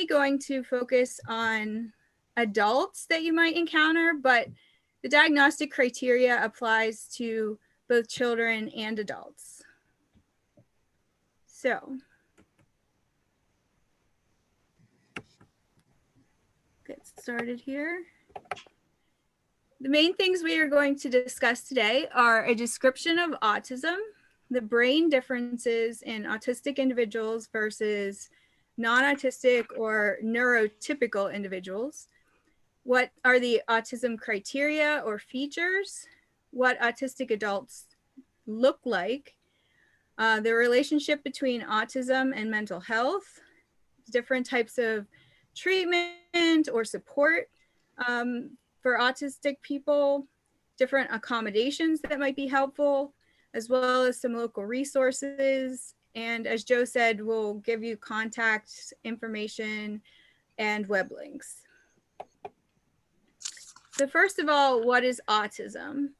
going to focus on adults that you might encounter, but the diagnostic criteria applies to both children and adults. So, get started here. The main things we are going to discuss today are a description of autism, the brain differences in autistic individuals versus non-autistic or neurotypical individuals, what are the autism criteria or features, what autistic adults look like, the relationship between autism and mental health, different types of treatment or support for autistic people, different accommodations that might be helpful, as well as some local resources. And as Joe said, we'll give you contact information and web links. So first of all, what is autism?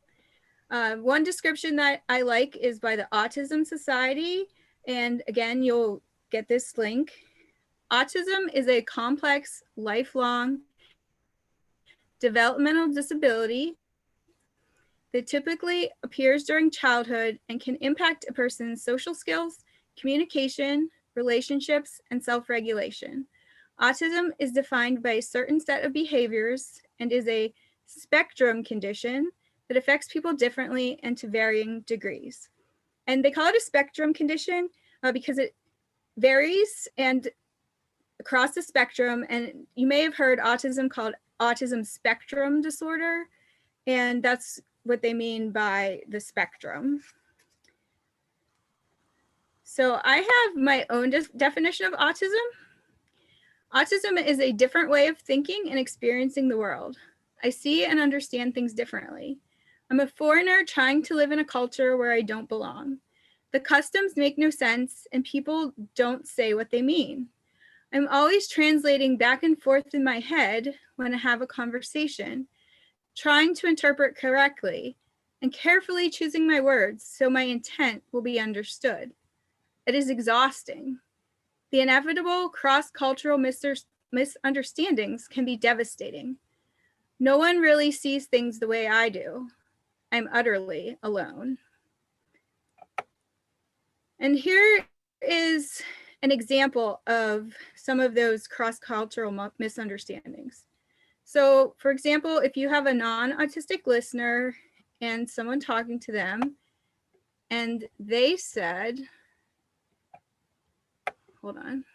One description that I like is by the Autism Society. And again, you'll get this link. Autism is a complex, lifelong developmental disability that typically appears during childhood and can impact a person's social skills, communication, relationships, and self-regulation. Autism is defined by a certain set of behaviors and is a spectrum condition that affects people differently and to varying degrees. And they call it a spectrum condition because it varies and across the spectrum. And you may have heard autism called autism spectrum disorder, and that's what they mean by the spectrum. So I have my own definition of autism. Autism is a different way of thinking and experiencing the world. I see and understand things differently. I'm a foreigner trying to live in a culture where I don't belong. The customs make no sense and people don't say what they mean. I'm always translating back and forth in my head when I have a conversation, trying to interpret correctly and carefully choosing my words so my intent will be understood. It is exhausting. The inevitable cross-cultural misunderstandings can be devastating. No one really sees things the way I do. I'm utterly alone. And here is an example of some of those cross-cultural misunderstandings. So for example, if you have a non-autistic listener and someone talking to them and they said, hold on,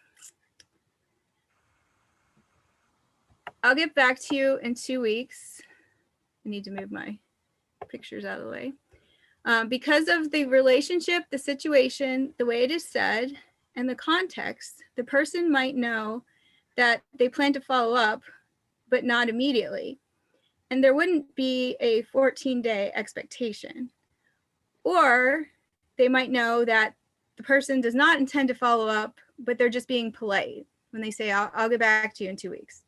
I'll get back to you in 2 weeks. I need to move my pictures out of the way. Because of the relationship, the situation, the way it is said, and the context, the person might know that they plan to follow up, but not immediately. And there wouldn't be a 14-day expectation. Or they might know that the person does not intend to follow up, but they're just being polite when they say, I'll get back to you in 2 weeks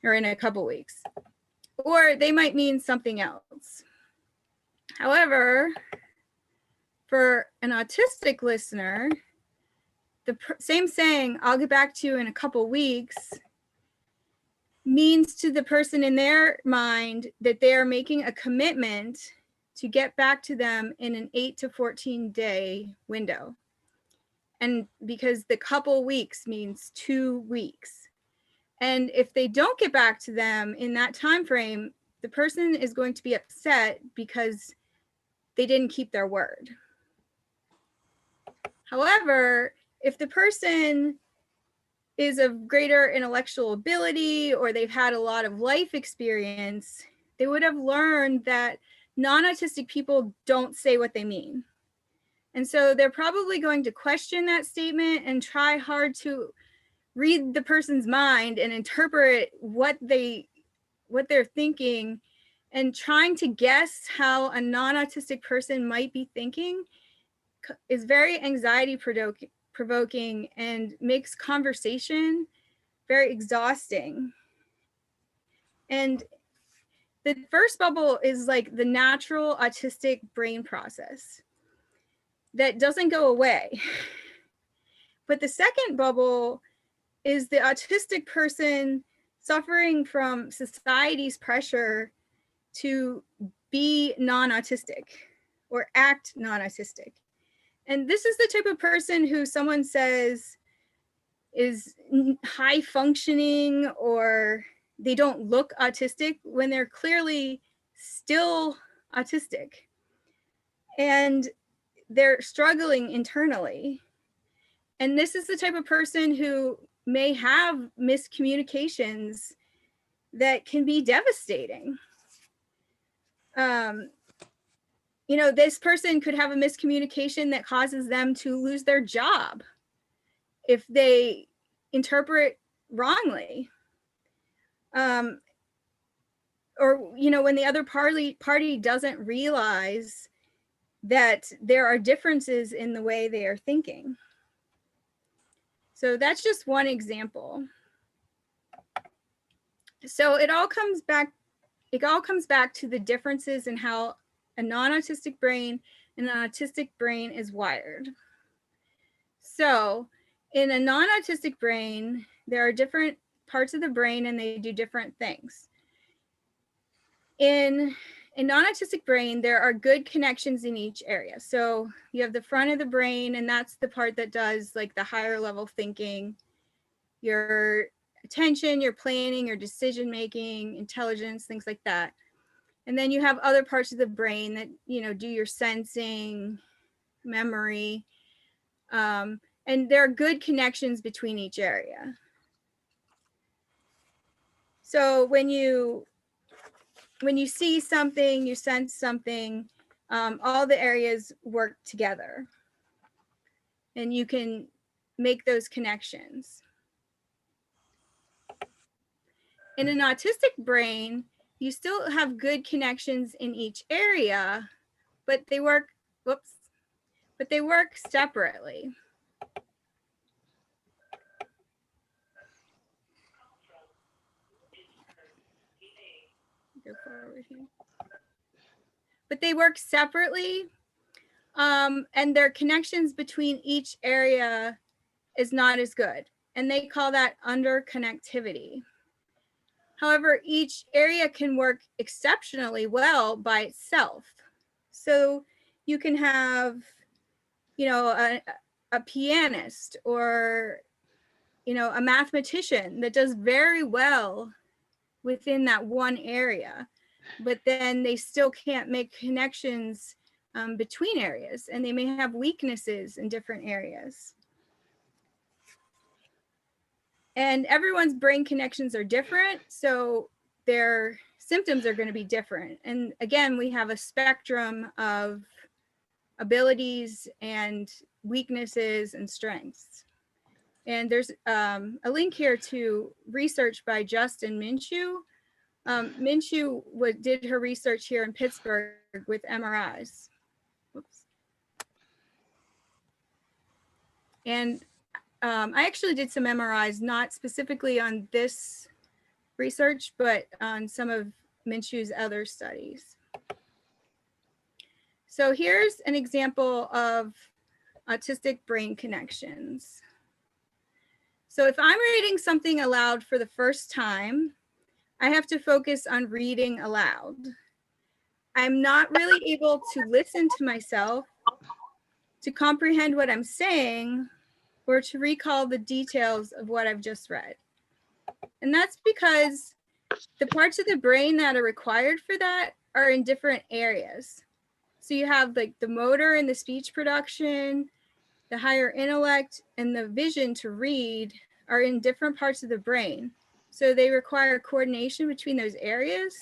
or in a couple weeks. Or they might mean something else. However, for an autistic listener, the same saying, I'll get back to you in a couple weeks, means to the person in their mind that they are making a commitment to get back to them in an 8 to 14 day window. And because the couple weeks means 2 weeks. And if they don't get back to them in that time frame, the person is going to be upset because they didn't keep their word. However, if the person is of greater intellectual ability or they've had a lot of life experience, they would have learned that non-autistic people don't say what they mean. And so they're probably going to question that statement and try hard to read the person's mind and interpret what they're thinking, and trying to guess how a non-autistic person might be thinking is very anxiety provoking and makes conversation very exhausting. And the first bubble is like the natural autistic brain process that doesn't go away. But the second bubble is the autistic person suffering from society's pressure to be non-autistic or act non-autistic. And this is the type of person who someone says is high functioning or they don't look autistic when they're clearly still autistic. And they're struggling internally. And this is the type of person who may have miscommunications that can be devastating. You know, this person could have a miscommunication that causes them to lose their job if they interpret wrongly. Or, you know, when the other party doesn't realize that there are differences in the way they are thinking. So that's just one example. So it all comes back to the differences in how a non-autistic brain and an autistic brain is wired. So in a non-autistic brain, there are different parts of the brain and they do different things. In a non-autistic brain, there are good connections in each area. So you have the front of the brain, and that's the part that does like the higher level thinking, your attention, your planning, your decision making, intelligence, things like that. And then you have other parts of the brain that, you know, do your sensing, memory, and there are good connections between each area. So when you see something, you sense something, all the areas work together and you can make those connections. In an autistic brain, you still have good connections in each area, but they work, but they work separately. Go forward here. But they work separately, and their connections between each area is not as good. And they call that underconnectivity. However, each area can work exceptionally well by itself. So you can have, you know, a pianist or, you know, a mathematician that does very well within that one area, but then they still can't make connections between areas, and they may have weaknesses in different areas. And everyone's brain connections are different, so their symptoms are going to be different. And again, we have a spectrum of abilities and weaknesses and strengths. And there's a link here to research by Justin Minshew. Minshew did her research here in Pittsburgh with MRIs. Whoops. And I actually did some MRIs, not specifically on this research, but on some of Minshew's other studies. So here's an example of autistic brain connections. So if I'm reading something aloud for the first time, I have to focus on reading aloud. I'm not really able to listen to myself, to comprehend what I'm saying, or to recall the details of what I've just read. And that's because the parts of the brain that are required for that are in different areas. So you have like the motor and the speech production, the higher intellect, and the vision to read are in different parts of the brain. So they require coordination between those areas.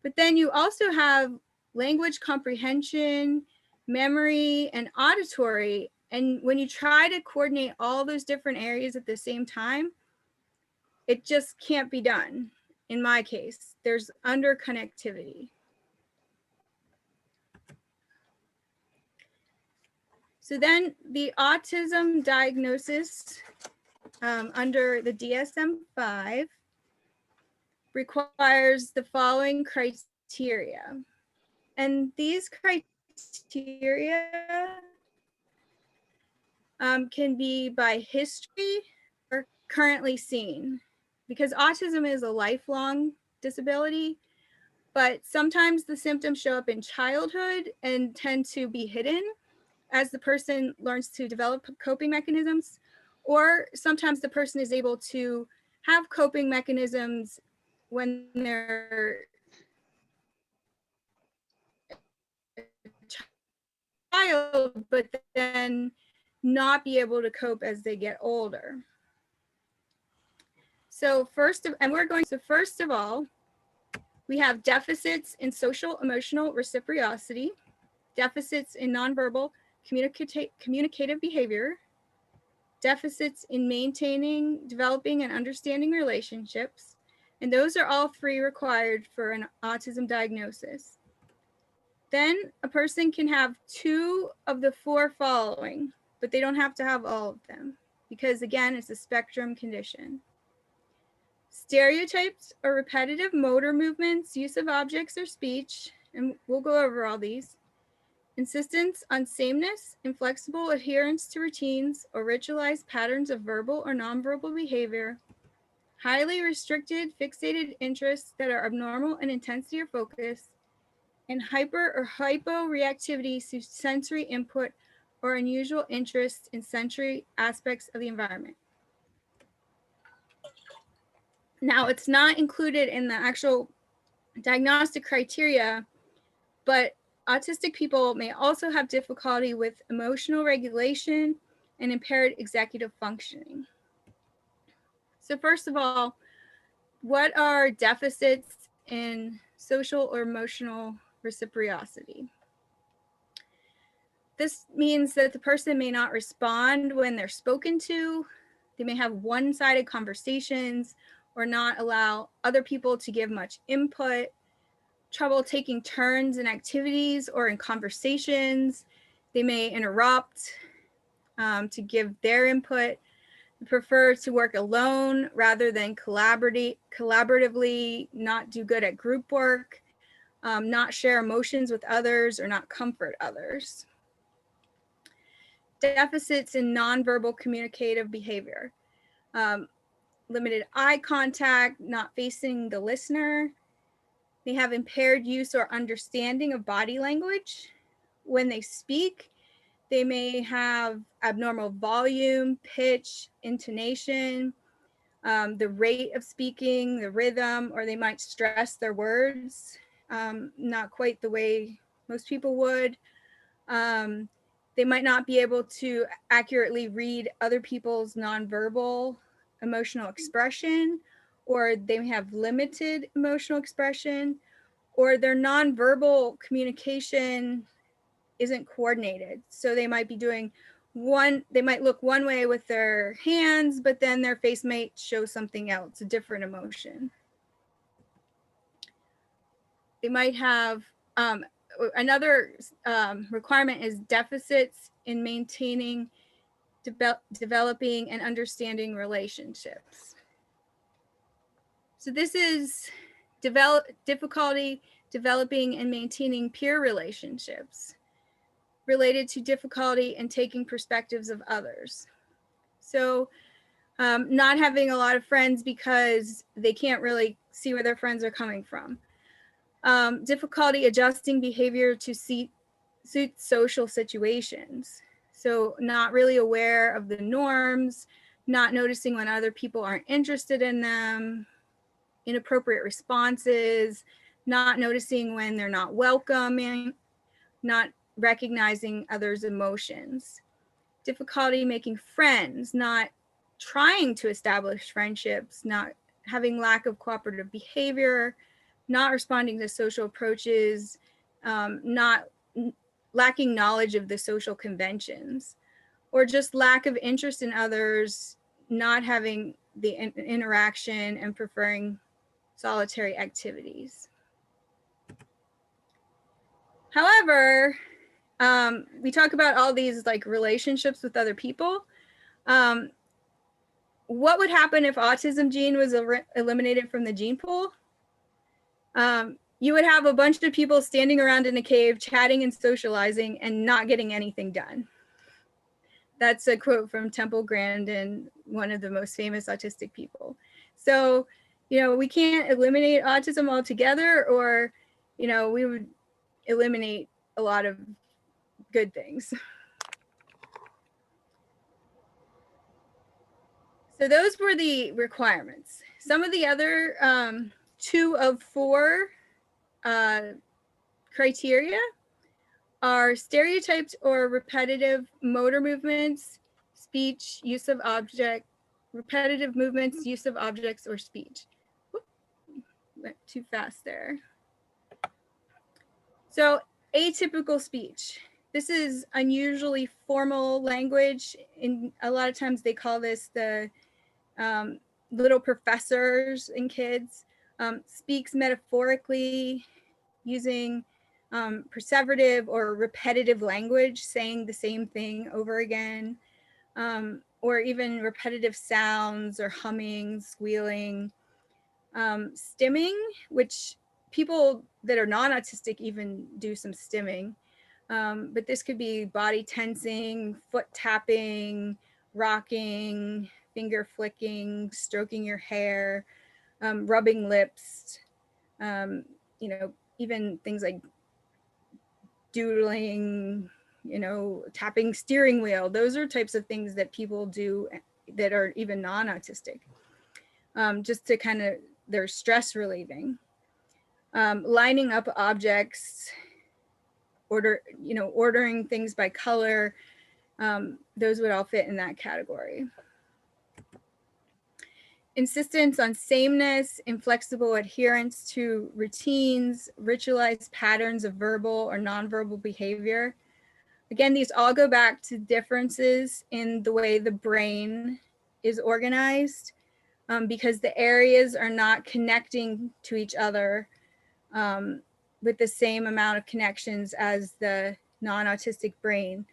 But then you also have language comprehension, memory, and auditory. And when you try to coordinate all those different areas at the same time, it just can't be done. In my case, there's underconnectivity. So then the autism diagnosis under the DSM-5 requires the following criteria. And these criteria can be by history or currently seen, because autism is a lifelong disability, but sometimes the symptoms show up in childhood and tend to be hidden as the person learns to develop coping mechanisms, or sometimes the person is able to have coping mechanisms when they're a child, but then not be able to cope as they get older. So first of all, we have deficits in social emotional reciprocity, deficits in nonverbal communicative behavior, deficits in maintaining, developing, and understanding relationships. And those are all three required for an autism diagnosis. Then a person can have 2 of the 4 following, but they don't have to have all of them because, again, it's a spectrum condition. Stereotypes or repetitive motor movements, use of objects or speech, and we'll go over all these. Insistence on sameness, inflexible adherence to routines or ritualized patterns of verbal or nonverbal behavior, highly restricted, fixated interests that are abnormal in intensity or focus, and hyper or hyporeactivity to sensory input or unusual interest in sensory aspects of the environment. Now, it's not included in the actual diagnostic criteria, but autistic people may also have difficulty with emotional regulation and impaired executive functioning. So first of all, what are deficits in social or emotional reciprocity? This means that the person may not respond when they're spoken to. They may have one-sided conversations or not allow other people to give much input, trouble taking turns in activities or in conversations. They may interrupt to give their input, prefer to work alone rather than collaboratively, not do good at group work, not share emotions with others, or not comfort others. Deficits in nonverbal communicative behavior. Limited eye contact, not facing the listener. They have impaired use or understanding of body language. When they speak, they may have abnormal volume, pitch, intonation, the rate of speaking, the rhythm, or they might stress their words, not quite the way most people would. They might not be able to accurately read other people's nonverbal emotional expression, or they have limited emotional expression, or their nonverbal communication isn't coordinated. So they might be doing they might look one way with their hands, but then their face might show something else, a different emotion. They might have another requirement is deficits in maintaining, developing, and understanding relationships. So this is difficulty developing and maintaining peer relationships related to difficulty in taking perspectives of others. So not having a lot of friends because they can't really see where their friends are coming from. Difficulty adjusting behavior to suit social situations. So not really aware of the norms, not noticing when other people aren't interested in them, inappropriate responses, not noticing when they're not welcoming, not recognizing others' emotions. Difficulty making friends, not trying to establish friendships, not having lack of cooperative behavior, not responding to social approaches, not lacking knowledge of the social conventions, or just lack of interest in others, not having the interaction and preferring solitary activities. However, we talk about all these like relationships with other people. What would happen if autism gene was eliminated from the gene pool? You would have a bunch of people standing around in a cave, chatting and socializing and not getting anything done. That's a quote from Temple Grandin, one of the most famous autistic people. So, we can't eliminate autism altogether, or, we would eliminate a lot of good things. So those were the requirements. Some of the other 2 of 4 criteria are stereotyped or repetitive motor movements, speech, use of object, repetitive movements, use of objects, or speech. Whoop, went too fast there. So atypical speech. This is unusually formal language. In a lot of times they call this the little professors in kids. Speaks metaphorically, using perseverative or repetitive language, saying the same thing over again, or even repetitive sounds or humming, squealing, stimming, which people that are non-autistic even do some stimming. But this could be body tensing, foot tapping, rocking, finger flicking, stroking your hair, rubbing lips, even things like doodling, tapping steering wheel. Those are types of things that people do that are even non-autistic, just to kind of, they're stress relieving. Lining up objects, ordering things by color, those would all fit in that category. Insistence on sameness, inflexible adherence to routines, ritualized patterns of verbal or nonverbal behavior. Again, these all go back to differences in the way the brain is organized, because the areas are not connecting to each other with the same amount of connections as the non-autistic brain.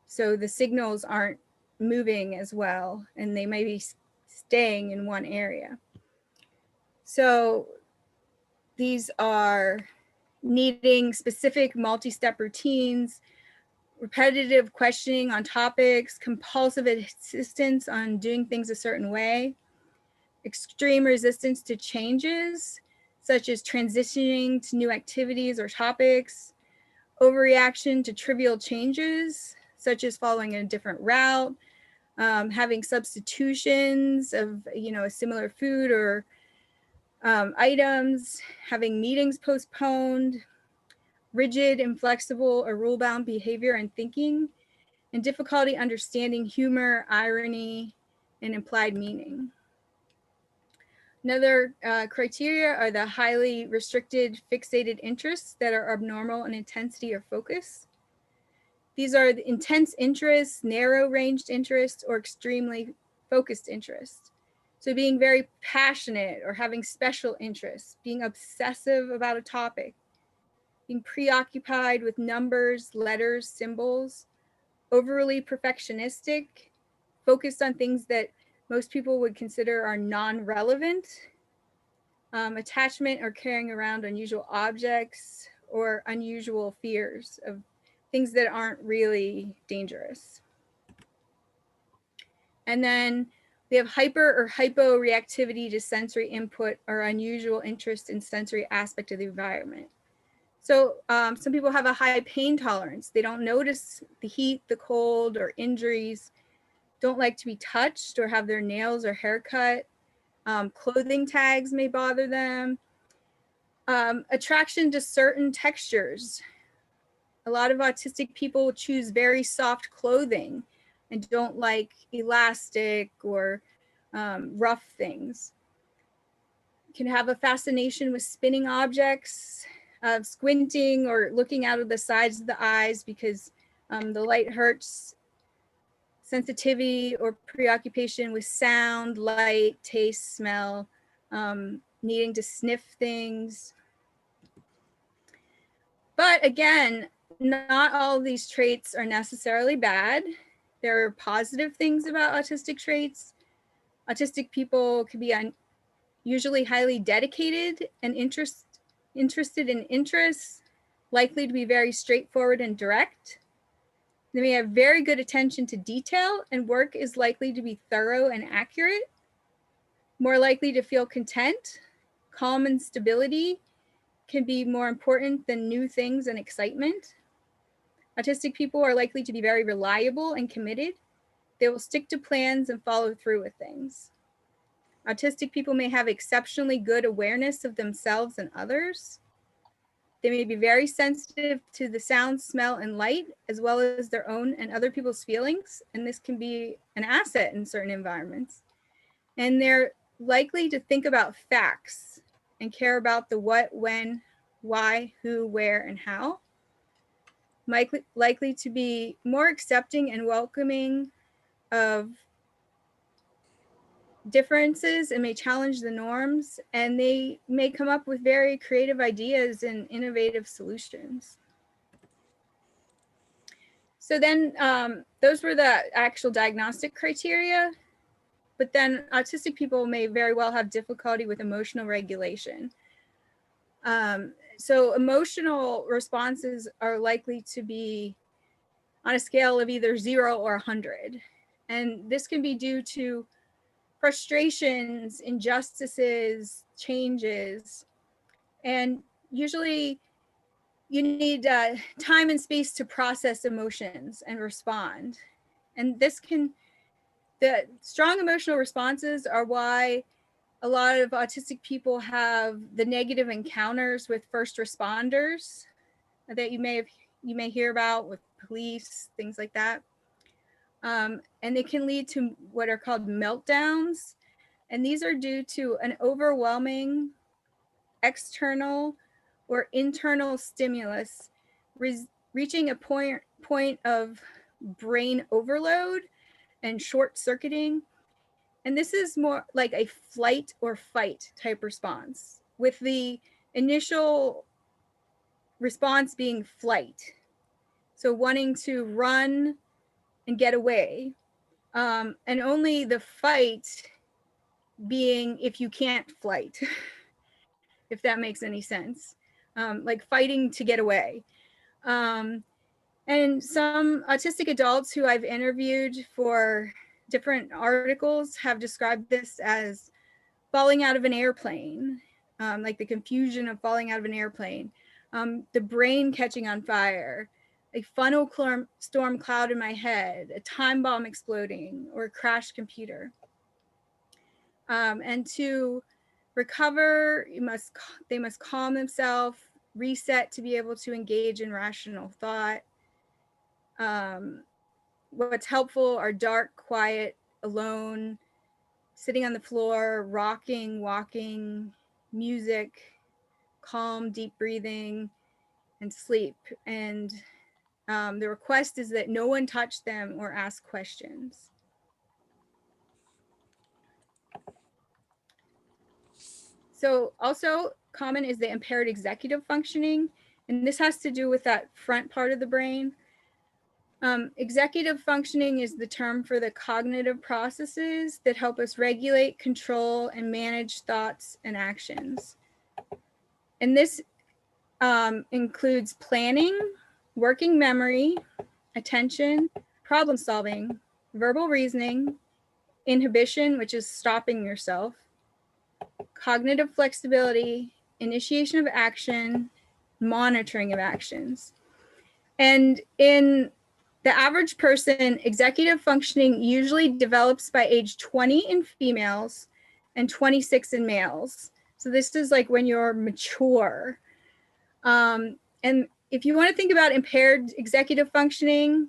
So the signals aren't moving as well, and they may be staying in one area. So these are needing specific multi-step routines, repetitive questioning on topics, compulsive insistence on doing things a certain way, extreme resistance to changes, such as transitioning to new activities or topics, overreaction to trivial changes, such as following a different route, having substitutions of, a similar food or items, having meetings postponed, rigid, inflexible, or rule-bound behavior and thinking, and difficulty understanding humor, irony, and implied meaning. Another criteria are the highly restricted fixated interests that are abnormal in intensity or focus. These are the intense interests, narrow-ranged interests, or extremely focused interests. So being very passionate or having special interests, being obsessive about a topic, being preoccupied with numbers, letters, symbols, overly perfectionistic, focused on things that most people would consider are non-relevant, attachment or carrying around unusual objects, or unusual fears of things that aren't really dangerous. And then we have hyper or hyporeactivity to sensory input or unusual interest in sensory aspect of the environment. So some people have a high pain tolerance. They don't notice the heat, the cold, or injuries, don't like to be touched or have their nails or hair cut. Clothing tags may bother them. Attraction to certain textures. A lot of autistic people choose very soft clothing and don't like elastic or rough things. Can have a fascination with spinning objects, squinting or looking out of the sides of the eyes because the light hurts. Sensitivity or preoccupation with sound, light, taste, smell, needing to sniff things. But again, not all of these traits are necessarily bad. There are positive things about autistic traits. Autistic people can be usually highly dedicated and interested in interests, likely to be very straightforward and direct. They may have very good attention to detail, and work is likely to be thorough and accurate. More likely to feel content. Calm and stability can be more important than new things and excitement. Autistic people are likely to be very reliable and committed. They will stick to plans and follow through with things. Autistic people may have exceptionally good awareness of themselves and others. They may be very sensitive to the sound, smell, and light, as well as their own and other people's feelings, and this can be an asset in certain environments. And they're likely to think about facts and care about the what, when, why, who, where, and how. Likely to be more accepting and welcoming of differences and may challenge the norms, and they may come up with very creative ideas and innovative solutions. So then those were the actual diagnostic criteria, but then autistic people may very well have difficulty with emotional regulation. So emotional responses are likely to be on a scale of either 0 or 100. And this can be due to frustrations, injustices, changes. And usually you need time and space to process emotions and respond. And the strong emotional responses are why a lot of autistic people have the negative encounters with first responders that you may hear about with police, things like that. And they can lead to what are called meltdowns. And these are due to an overwhelming external or internal stimulus reaching a point of brain overload and short circuiting. And this is more like a flight or fight type response, with the initial response being flight. So wanting to run and get away. And only the fight being if you can't flight, if that makes any sense. Like fighting to get away. And some autistic adults who I've interviewed for different articles have described this as falling out of an airplane, like the confusion of falling out of an airplane, the brain catching on fire, a funnel storm cloud in my head, a time bomb exploding, or a crashed computer. And to recover, they must calm themselves, reset to be able to engage in rational thought. What's helpful are dark, quiet, alone, sitting on the floor, rocking, walking, music, calm, deep breathing, and sleep. And the request is that no one touch them or ask questions. So also common is the impaired executive functioning. And this has to do with that front part of the brain. Executive functioning is the term for the cognitive processes that help us regulate, control, and manage thoughts and actions. And this includes planning, working memory, attention, problem solving, verbal reasoning, inhibition, which is stopping yourself, cognitive flexibility, initiation of action, monitoring of actions. And in the average person, executive functioning usually develops by age 20 in females and 26 in males. So this is like when you're mature. And if you want to think about impaired executive functioning,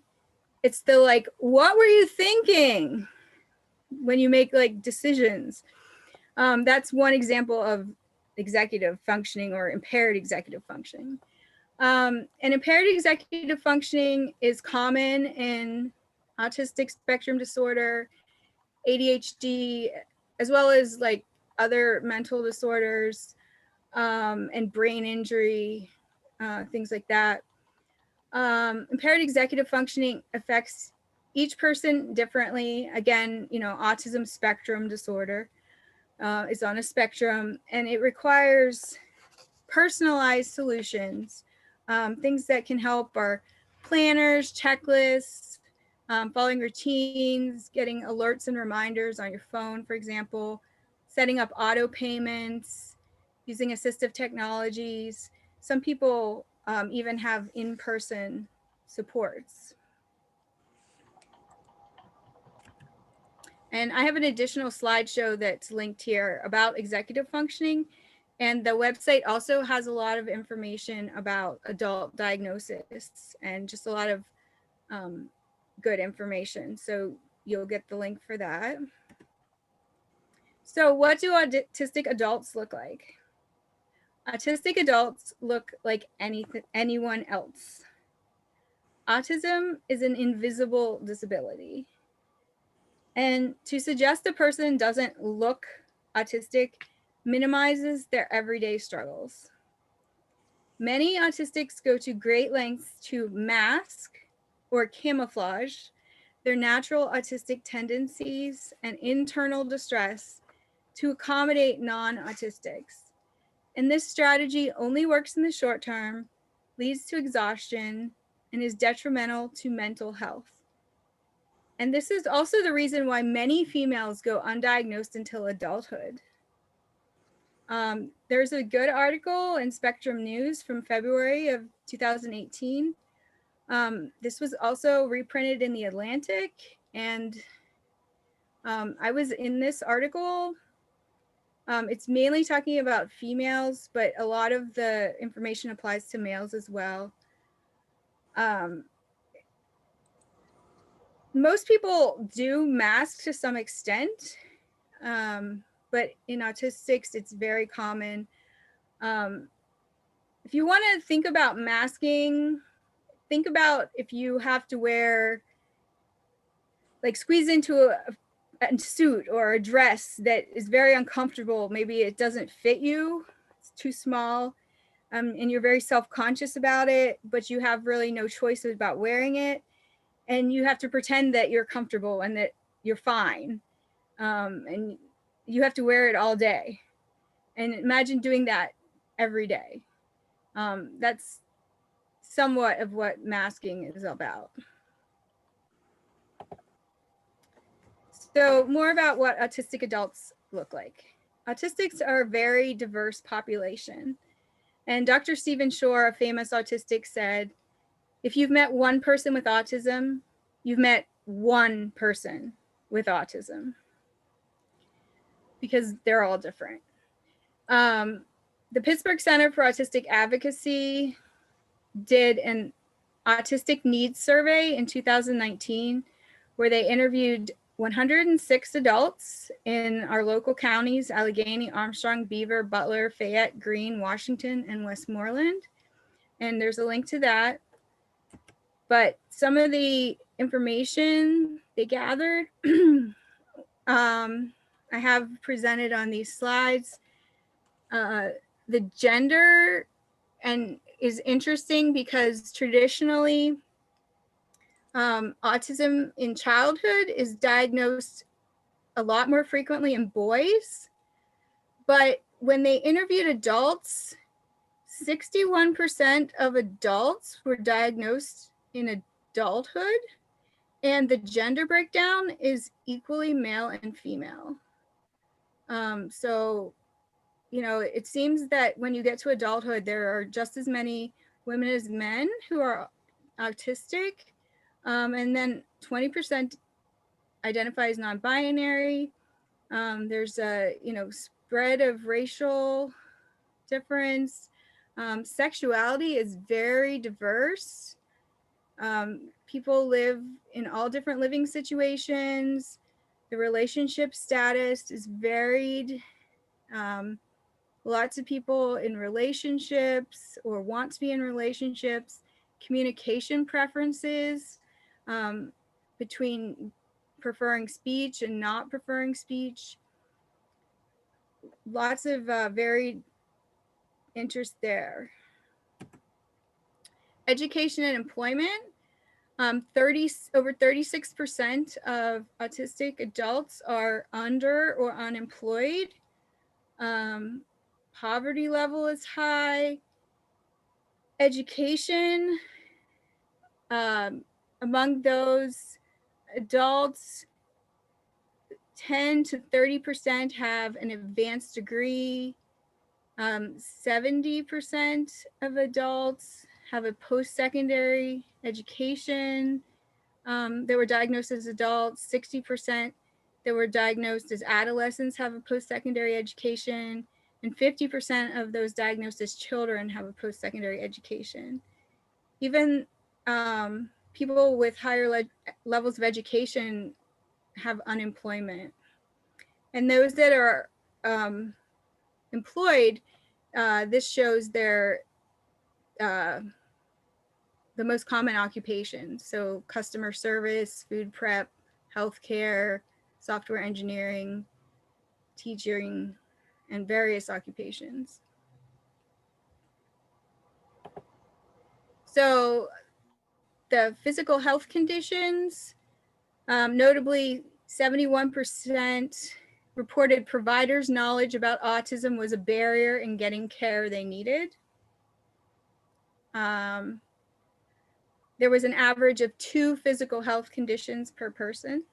it's the like, what were you thinking when you make like decisions? That's one example of executive functioning or impaired executive functioning. And impaired executive functioning is common in autistic spectrum disorder, ADHD, as well as like other mental disorders and brain injury, things like that. Impaired executive functioning affects each person differently. Again, autism spectrum disorder is on a spectrum, and it requires personalized solutions. Things that can help are planners, checklists, following routines, getting alerts and reminders on your phone, for example, setting up auto payments, using assistive technologies. Some people even have in-person supports. And I have an additional slideshow that's linked here about executive functioning. And the website also has a lot of information about adult diagnosis and just a lot of good information. So you'll get the link for that. So what do autistic adults look like? Autistic adults look like anyone else. Autism is an invisible disability. And to suggest a person doesn't look autistic minimizes their everyday struggles. Many autistics go to great lengths to mask or camouflage their natural autistic tendencies and internal distress to accommodate non-autistics. And this strategy only works in the short term, leads to exhaustion, and is detrimental to mental health. And this is also the reason why many females go undiagnosed until adulthood. There's a good article in Spectrum News from February of 2018. This was also reprinted in The Atlantic, and I was in this article. It's mainly talking about females, but a lot of the information applies to males as well. Most people do mask to some extent, but in autistics, it's very common. If you want to think about masking, think about if you have to wear, like squeeze into a suit or a dress that is very uncomfortable. Maybe it doesn't fit you, it's too small, and you're very self-conscious about it, but you have really no choice about wearing it. And you have to pretend that you're comfortable and that you're fine. And you have to wear it all day. And imagine doing that every day. That's somewhat of what masking is about. So more about what autistic adults look like. Autistics are a very diverse population. And Dr. Stephen Shore, a famous autistic, said, if you've met one person with autism, you've met one person with autism, because they're all different. The Pittsburgh Center for Autistic Advocacy did an autistic needs survey in 2019, where they interviewed 106 adults in our local counties, Allegheny, Armstrong, Beaver, Butler, Fayette, Greene, Washington, and Westmoreland. And there's a link to that. But some of the information they gathered, I have presented on these slides. The gender and is interesting because traditionally, autism in childhood is diagnosed a lot more frequently in boys. But when they interviewed adults, 61% of adults were diagnosed in adulthood, and the gender breakdown is equally male and female. So, you know, it seems that when you get to adulthood, there are just as many women as men who are autistic, and then 20% identify as non-binary. There's a, you know, spread of racial difference. Sexuality is very diverse. People live in all different living situations. The relationship status is varied. Lots of people in relationships or want to be in relationships. Communication preferences between preferring speech and not preferring speech. Lots of varied interest there. Education and employment. Over 36% of autistic adults are under or unemployed. Poverty level is high. Education Among those, adults, 10 to 30% have an advanced degree. 70% of adults have a post-secondary education. That were diagnosed as adults. 60% that were diagnosed as adolescents have a post-secondary education, and 50% of those diagnosed as children have a post-secondary education. Even people with higher levels of education have unemployment. And those that are employed, this shows their the most common occupations. So customer service, food prep, healthcare, software engineering, teaching, and various occupations. So the physical health conditions, notably 71% reported providers' knowledge about autism was a barrier in getting care they needed. There was an average of 2 physical health conditions per person,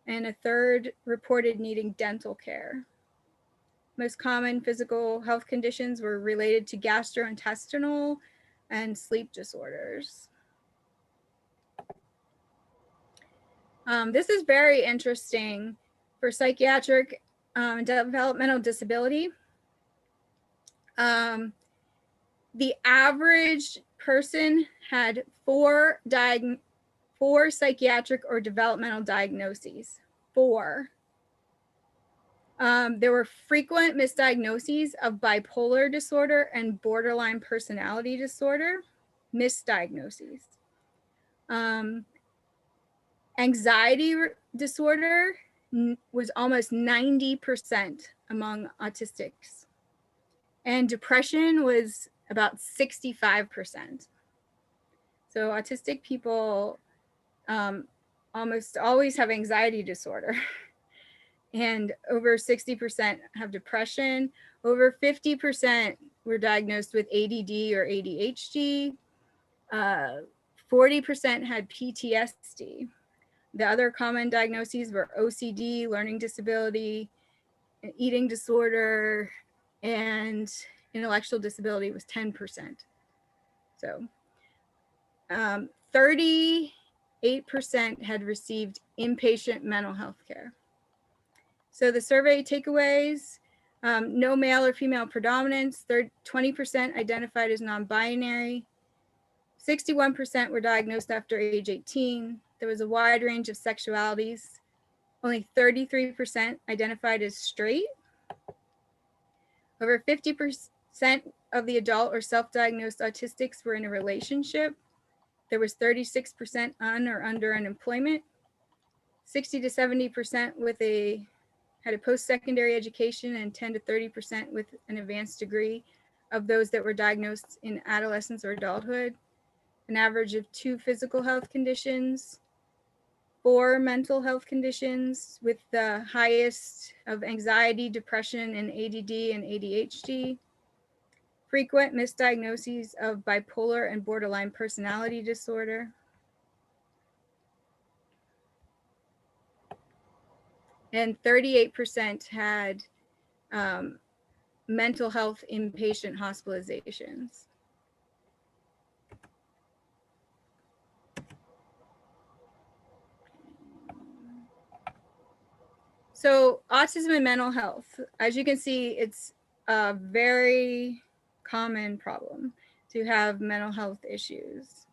and a third reported needing dental care. Most common physical health conditions were related to gastrointestinal and sleep disorders. This is very interesting for psychiatric developmental disability. The average person had four psychiatric or developmental diagnoses. 4. There were frequent misdiagnoses of bipolar disorder and borderline personality disorder, misdiagnoses. Anxiety disorder was almost 90% among autistics, and depression was about 65%. So autistic people almost always have anxiety disorder. And over 60% have depression. Over 50% were diagnosed with ADD or ADHD. 40% had PTSD. The other common diagnoses were OCD, learning disability, eating disorder, and intellectual disability was 10%. So 38% had received inpatient mental health care. So the survey takeaways, no male or female predominance, 20% identified as non-binary, 61% were diagnosed after age 18. There was a wide range of sexualities. Only 33% identified as straight. Over 50% of the adult or self-diagnosed autistics were in a relationship. There was 36% on or under unemployment. 60 to 70% had a post-secondary education, and 10 to 30% with an advanced degree of those that were diagnosed in adolescence or adulthood. An average of 2 physical health conditions, 4 mental health conditions, with the highest of anxiety, depression, and ADD and ADHD. Frequent misdiagnoses of bipolar and borderline personality disorder. And 38% had mental health inpatient hospitalizations. So autism and mental health, as you can see, it's a very common problem to have mental health issues.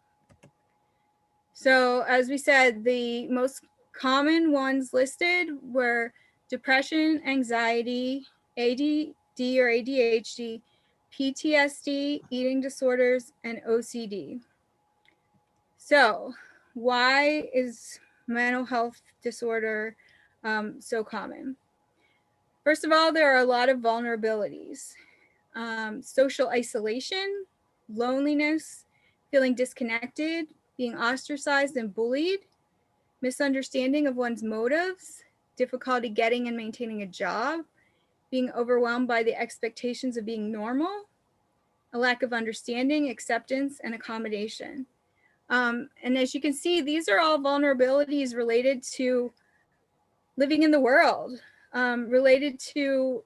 So as we said, the most common ones listed were depression, anxiety, ADD or ADHD, PTSD, eating disorders, and OCD. So why is mental health disorder so common? First of all, there are a lot of vulnerabilities. Social isolation, loneliness, feeling disconnected, being ostracized and bullied, misunderstanding of one's motives, difficulty getting and maintaining a job, being overwhelmed by the expectations of being normal, a lack of understanding, acceptance, and accommodation. And as you can see, these are all vulnerabilities related to living in the world, related to,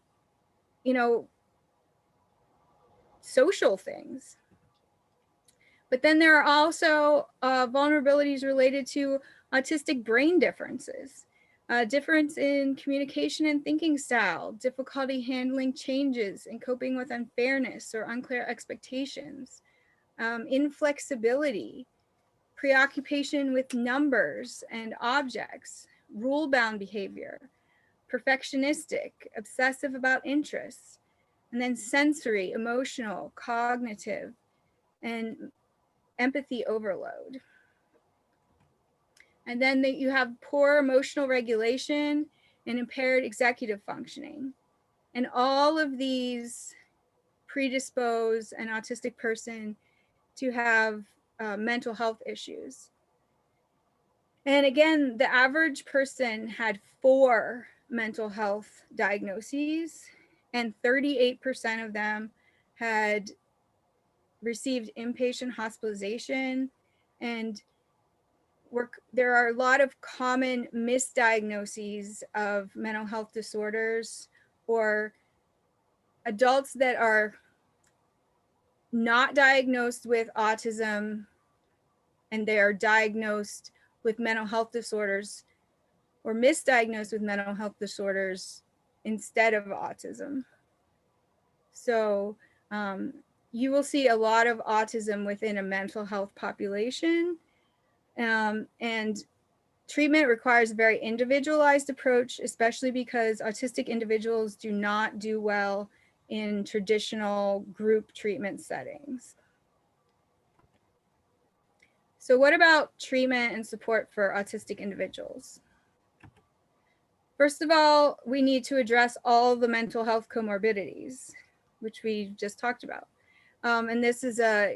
you know, social things. But then there are also vulnerabilities related to autistic brain differences, difference in communication and thinking style, difficulty handling changes and coping with unfairness or unclear expectations, inflexibility, preoccupation with numbers and objects, rule-bound behavior, perfectionistic, obsessive about interests, and then sensory, emotional, cognitive, and empathy overload. And then you have poor emotional regulation and impaired executive functioning. And all of these predispose an autistic person to have mental health issues. And again, the average person had 4 mental health diagnoses, and 38% of them had received inpatient hospitalization. And there are a lot of common misdiagnoses of mental health disorders, or adults that are not diagnosed with autism and they are diagnosed with mental health disorders, or misdiagnosed with mental health disorders instead of autism. So you will see a lot of autism within a mental health population, and treatment requires a very individualized approach, especially because autistic individuals do not do well in traditional group treatment settings. So what about treatment and support for autistic individuals? First of all, we need to address all the mental health comorbidities, which we just talked about. And this is a,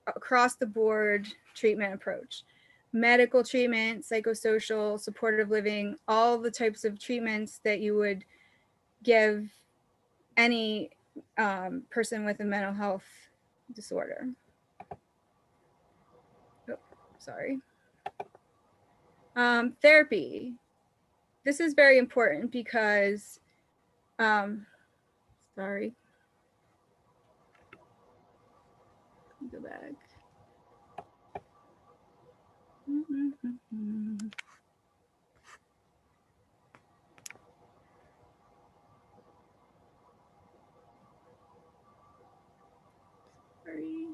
across the board treatment approach. Medical treatment, psychosocial, supportive living, all the types of treatments that you would give any person with a mental health disorder. Oh, sorry. Therapy. This is very important because, sorry, go back. Sorry.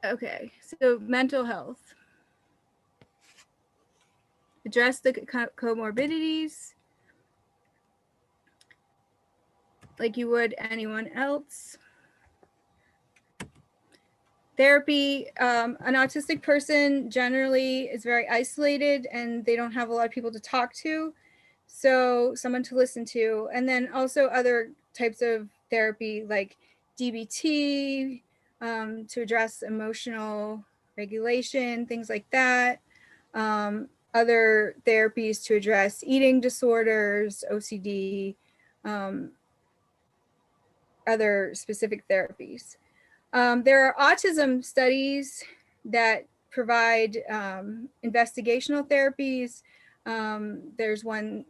Okay, so mental health. Address the comorbidities like you would anyone else. Therapy, an autistic person generally is very isolated and they don't have a lot of people to talk to, so someone to listen to. And then also other types of therapy like DBT, to address emotional regulation, things like that. Other therapies to address eating disorders, OCD, other specific therapies. There are autism studies that provide investigational therapies. There's one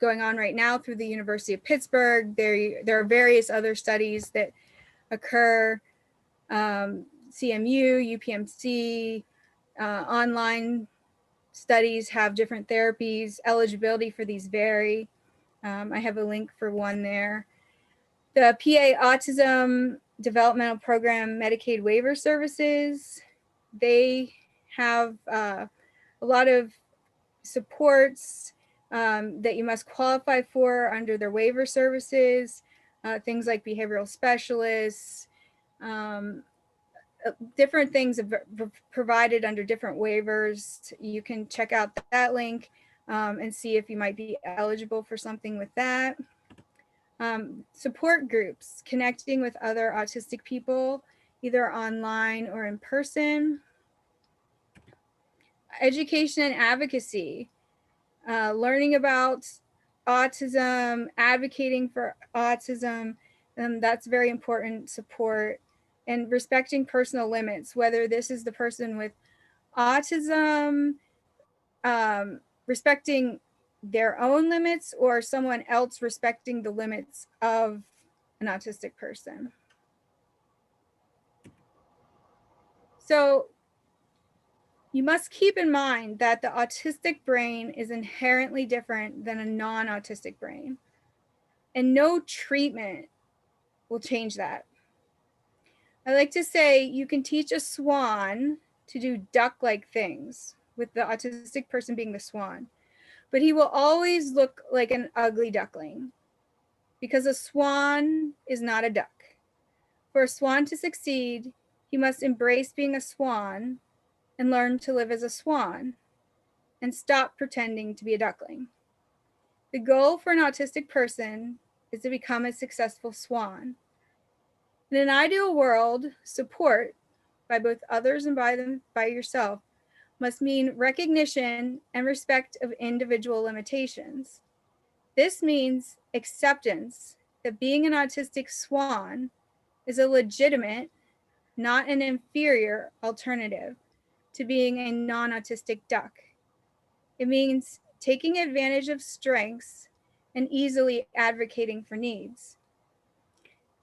going on right now through the University of Pittsburgh. There are various other studies that occur, CMU, UPMC, online studies have different therapies. Eligibility for these vary. I have a link for one there. The PA Autism Developmental Program Medicaid Waiver Services, they have a lot of supports that you must qualify for under their waiver services, things like behavioral specialists, different things are provided under different waivers. You can check out that link and see if you might be eligible for something with that. Support groups, connecting with other autistic people, either online or in person. Education and advocacy, learning about autism, advocating for autism, that's very important support. And respecting personal limits, whether this is the person with autism, respecting their own limits, or someone else respecting the limits of an autistic person. So you must keep in mind that the autistic brain is inherently different than a non-autistic brain, and no treatment will change that. I like to say you can teach a swan to do duck-like things, with the autistic person being the swan, but he will always look like an ugly duckling because a swan is not a duck. For a swan to succeed, he must embrace being a swan and learn to live as a swan and stop pretending to be a duckling. The goal for an autistic person is to become a successful swan. In an ideal world, support by both others and by yourself must mean recognition and respect of individual limitations. This means acceptance that being an autistic swan is a legitimate, not an inferior alternative to being a non-autistic duck. It means taking advantage of strengths and easily advocating for needs.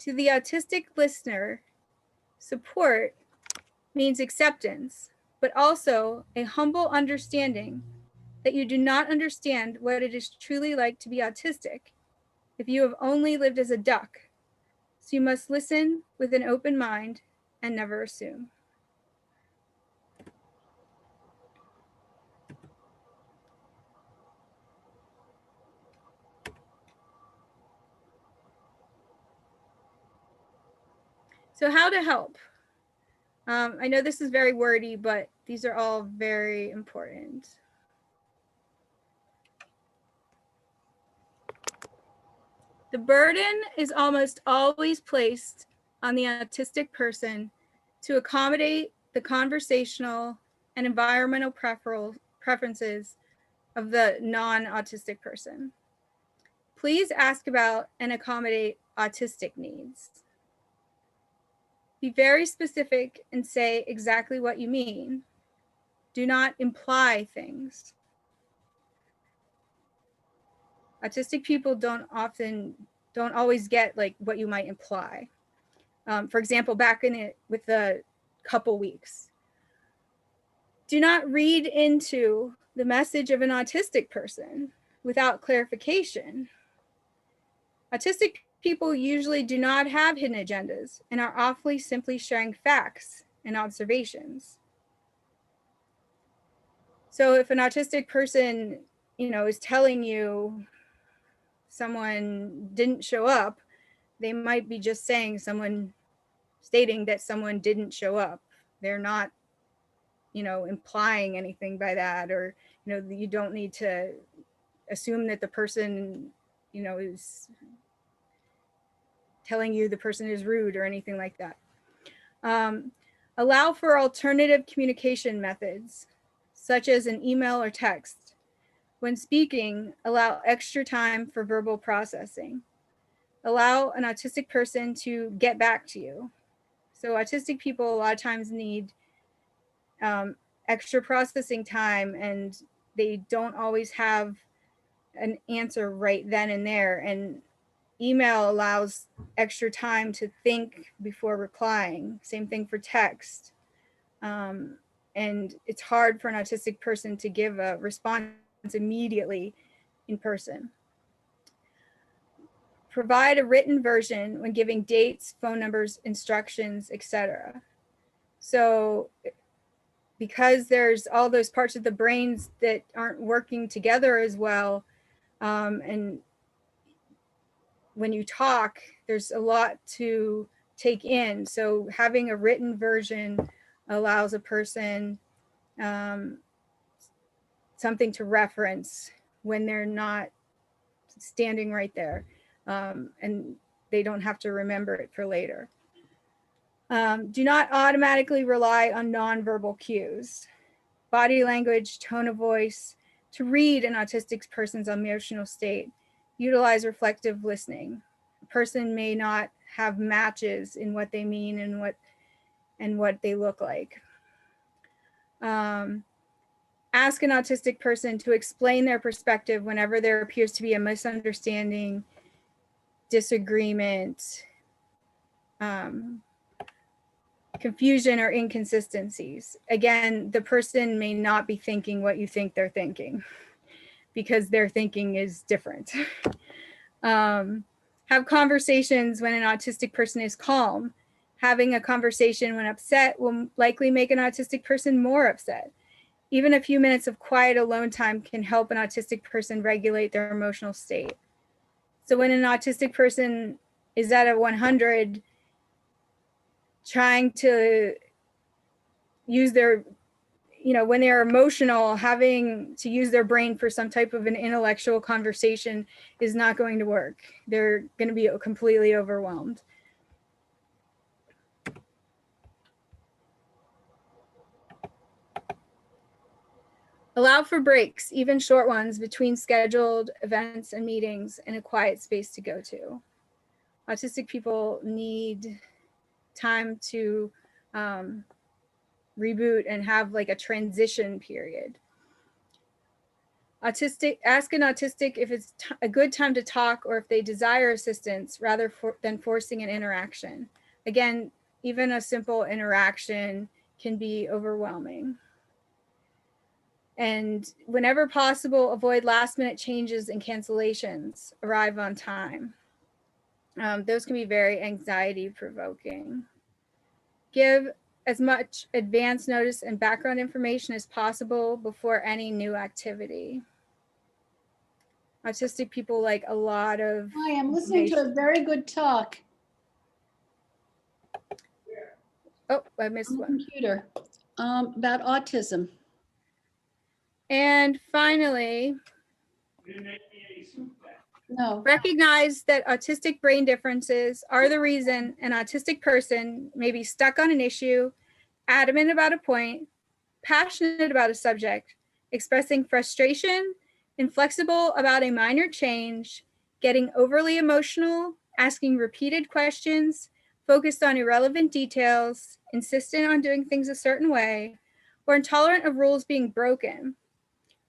To the autistic listener, support means acceptance, but also a humble understanding that you do not understand what it is truly like to be autistic if you have only lived as a duck. So you must listen with an open mind and never assume. So how to help? I know this is very wordy, but these are all very important. The burden is almost always placed on the autistic person to accommodate the conversational and environmental preferences of the non-autistic person. Please ask about and accommodate autistic needs. Be very specific and say exactly what you mean. Do not imply things. Autistic people don't always get like what you might imply. For example, back in it with the couple weeks, do not read into the message of an autistic person without clarification. Autistic people usually do not have hidden agendas and are awfully simply sharing facts and observations. So if an autistic person, is telling you someone didn't show up, they might be just stating that someone didn't show up. They're not, implying anything by that, or, you don't need to assume that the person, is telling you the person is rude or anything like that. Allow for alternative communication methods, such as an email or text. When speaking, allow extra time for verbal processing. Allow an autistic person to get back to you. So autistic people a lot of times need extra processing time, and they don't always have an answer right then and there. And email allows extra time to think before replying. Same thing for text. And it's hard for an autistic person to give a response immediately in person. Provide a written version when giving dates, phone numbers, instructions, etc. So because there's all those parts of the brains that aren't working together as well, and when you talk, there's a lot to take in. So having a written version allows a person something to reference when they're not standing right there, and they don't have to remember it for later. Do not automatically rely on nonverbal cues, body language, tone of voice, to read an autistic person's emotional state. Utilize reflective listening. A person may not have matches in what they mean and what they look like. Ask an autistic person to explain their perspective whenever there appears to be a misunderstanding, disagreement, confusion, or inconsistencies. Again, the person may not be thinking what you think they're thinking because their thinking is different. Have conversations when an autistic person is calm. Having a conversation when upset will likely make an autistic person more upset. Even a few minutes of quiet alone time can help an autistic person regulate their emotional state. So when an autistic person is at a 100, trying to use their, when they're emotional, having to use their brain for some type of an intellectual conversation is not going to work. They're going to be completely overwhelmed. Allow for breaks, even short ones, between scheduled events and meetings, and a quiet space to go to. Autistic people need time to reboot and have like a transition period. Ask an autistic if it's a good time to talk or if they desire assistance rather than forcing an interaction. Again, even a simple interaction can be overwhelming. And whenever possible, avoid last-minute changes and cancellations. Arrive on time. Those can be very anxiety-provoking. Give as much advance notice and background information as possible before any new activity. Autistic people like a lot of Hi, I'm listening to a very good talk. Oh, I missed one. Computer about autism. And finally, No. recognize that autistic brain differences are the reason an autistic person may be stuck on an issue, adamant about a point, passionate about a subject, expressing frustration, inflexible about a minor change, getting overly emotional, asking repeated questions, focused on irrelevant details, insistent on doing things a certain way, or intolerant of rules being broken.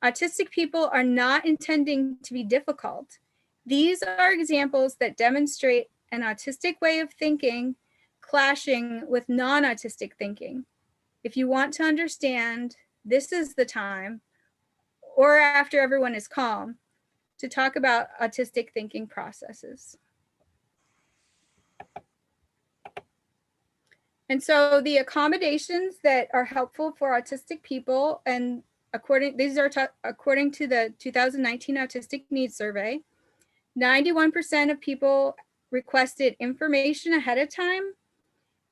Autistic people are not intending to be difficult. These are examples that demonstrate an autistic way of thinking clashing with non-autistic thinking. If you want to understand, this is the time, or after everyone is calm, to talk about autistic thinking processes. And so the accommodations that are helpful for autistic people, and these are according to the 2019 Autistic Needs Survey, 91% of people requested information ahead of time,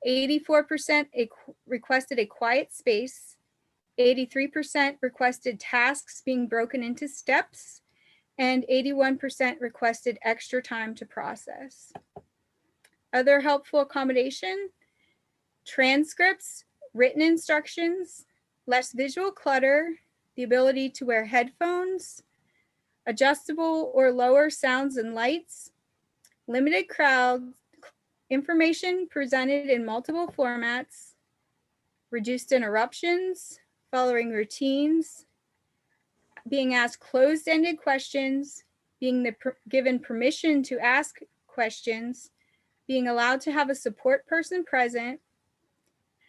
84% requested a quiet space, 83% requested tasks being broken into steps, and 81% requested extra time to process. Other helpful accommodation: transcripts, written instructions, less visual clutter, the ability to wear headphones, adjustable or lower sounds and lights, limited crowds, information presented in multiple formats, reduced interruptions, following routines, being asked closed-ended questions, being given permission to ask questions, being allowed to have a support person present,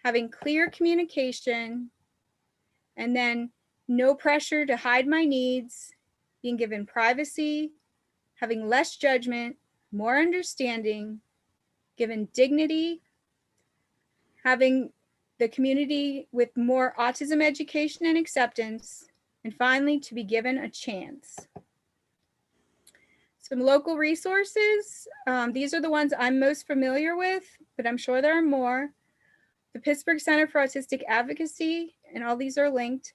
having clear communication, and then no pressure to hide my needs, being given privacy, having less judgment, more understanding, given dignity, having the community with more autism education and acceptance, and finally, to be given a chance. Some local resources. These are the ones I'm most familiar with, but I'm sure there are more. The Pittsburgh Center for Autistic Advocacy, and all these are linked.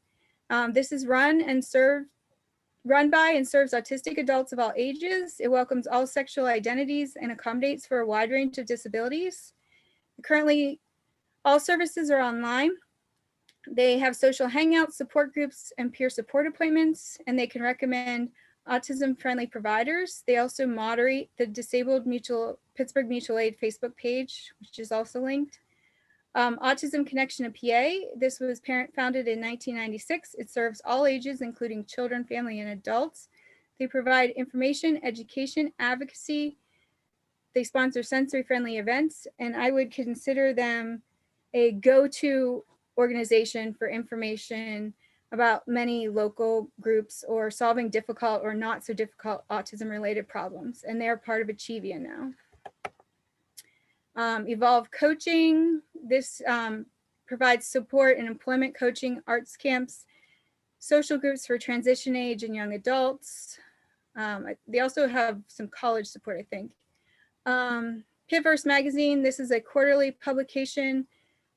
This is run by and serves autistic adults of all ages. It welcomes all sexual identities and accommodates for a wide range of disabilities. Currently, all services are online. They have social hangouts, support groups, and peer support appointments, and they can recommend autism-friendly providers. They also moderate the Pittsburgh Mutual Aid Facebook page, which is also linked. Autism Connection of PA. This was founded in 1996. It serves all ages, including children, family, and adults. They provide information, education, advocacy. They sponsor sensory-friendly events, and I would consider them a go-to organization for information about many local groups or solving difficult or not so difficult autism-related problems, and they're part of Achievia now. Evolve Coaching. This provides support in employment coaching, arts camps, social groups for transition age and young adults. They also have some college support, I think. Pitverse Magazine. This is a quarterly publication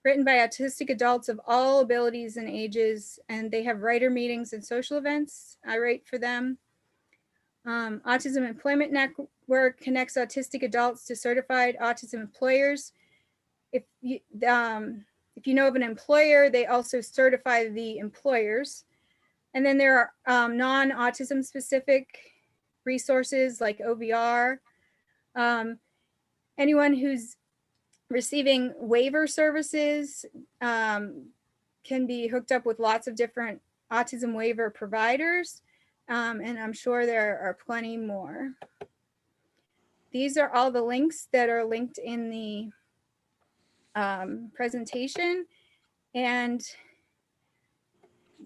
written by autistic adults of all abilities and ages, and they have writer meetings and social events. I write for them. Autism Employment Network connects autistic adults to certified autism employers. If you know of an employer, they also certify the employers. And then there are non-autism specific resources like OVR. Anyone who's receiving waiver services can be hooked up with lots of different autism waiver providers. And I'm sure there are plenty more. These are all the links that are linked in the presentation. And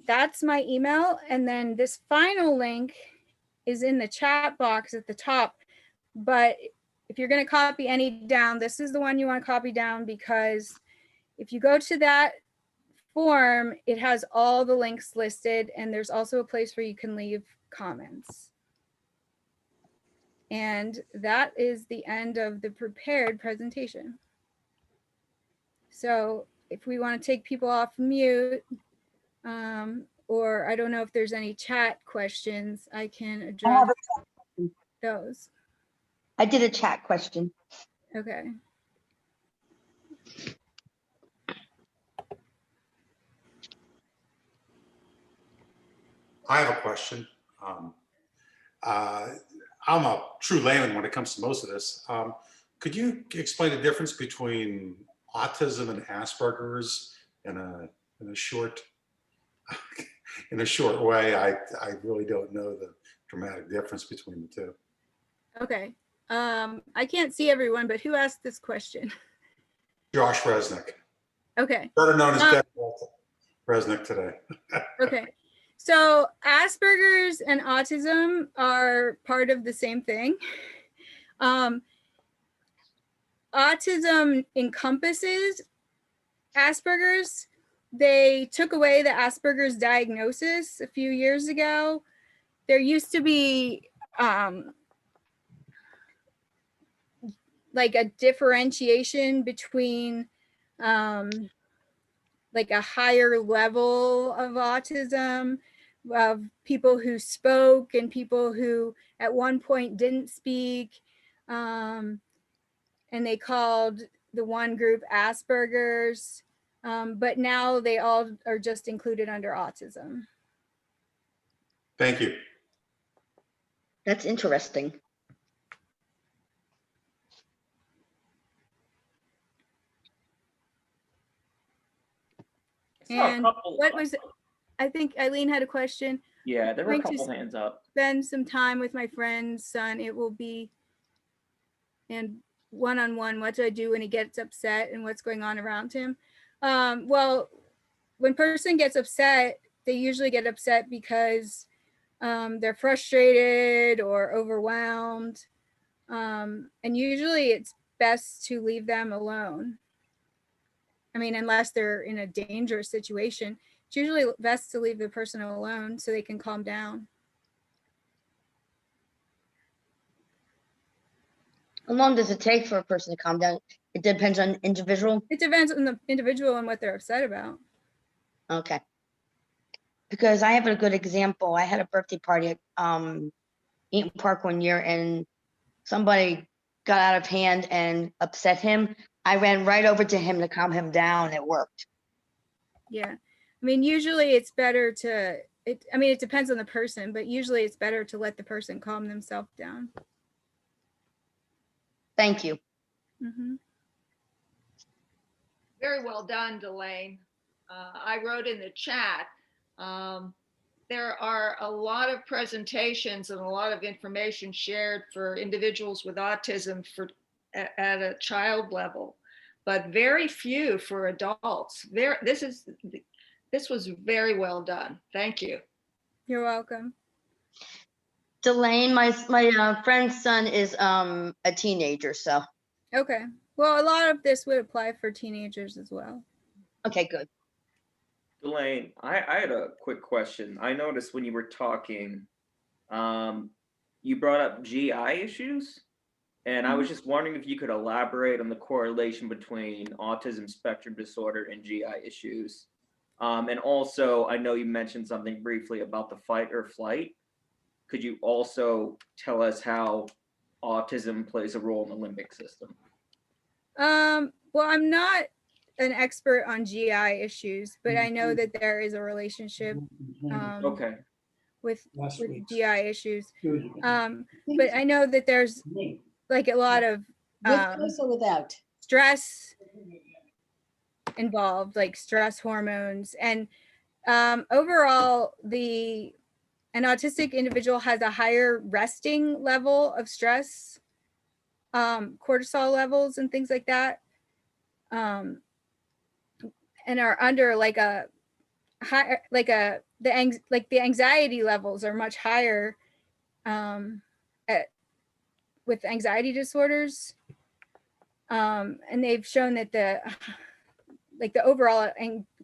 that's my email. And then this final link is in the chat box at the top. But if you're going to copy any down, this is the one you want to copy down, because if you go to that form, it has all the links listed, and there's also a place where you can leave comments. And that is the end of the prepared presentation. So if we want to take people off mute, or I don't know if there's any chat questions, I can address those. I did a chat question. Okay. I have a question. I'm a true layman when it comes to most of this. Could you explain the difference between autism and Asperger's in a short way? I really don't know the dramatic difference between the two. Okay. I can't see everyone, but who asked this question? Josh Resnick, Okay. better known as Dead Resnick today. Okay. So Asperger's and autism are part of the same thing. Autism encompasses Asperger's. They took away the Asperger's diagnosis a few years ago. There used to be like a differentiation between like a higher level of autism, of people who spoke and people who at one point didn't speak. And they called the one group Asperger's, but now they all are just included under autism. Thank you. That's interesting. And what was, I think Eileen had a question. Yeah, there were a Going to couple hands up. Spend some time with my friend's son. It will be, and one-on-one, what do I do when he gets upset and what's going on around him? Well, when person gets upset, they usually get upset because they're frustrated or overwhelmed. And usually it's best to leave them alone. I mean, unless they're in a dangerous situation, it's usually best to leave the person alone so they can calm down. How long does it take for a person to calm down? It depends on individual. It depends on the individual and what they're upset about. Okay. Because I have a good example. I had a birthday party at Eaton Park one year, and somebody got out of hand and upset him. I ran right over to him to calm him down. It worked. Yeah. I mean, usually it's better to, it depends on the person, but usually it's better to let the person calm themselves down. Thank you. Mm-hmm. Very well done, Delaine. I wrote in the chat, there are a lot of presentations and a lot of information shared for individuals with autism at a child level, but very few for adults. This was very well done. Thank you. You're welcome. Delaine, my friend's son is a teenager, so Okay. Well, a lot of this would apply for teenagers as well. okay, good. Delaine, I had a quick question. I noticed when you were talking, you brought up GI issues, and I was just wondering if you could elaborate on the correlation between autism spectrum disorder and GI issues. And also, I know you mentioned something briefly about the fight or flight. Could you also tell us how autism plays a role in the limbic system? Well, I'm not an expert on GI issues, but I know that there is a relationship Okay. with GI issues. But I know that there's like a lot of With those or without? stress involved, like stress hormones. And overall, an autistic individual has a higher resting level of stress, cortisol levels and things like that, and are under like a high, the anxiety levels are much higher with anxiety disorders. And they've shown that the overall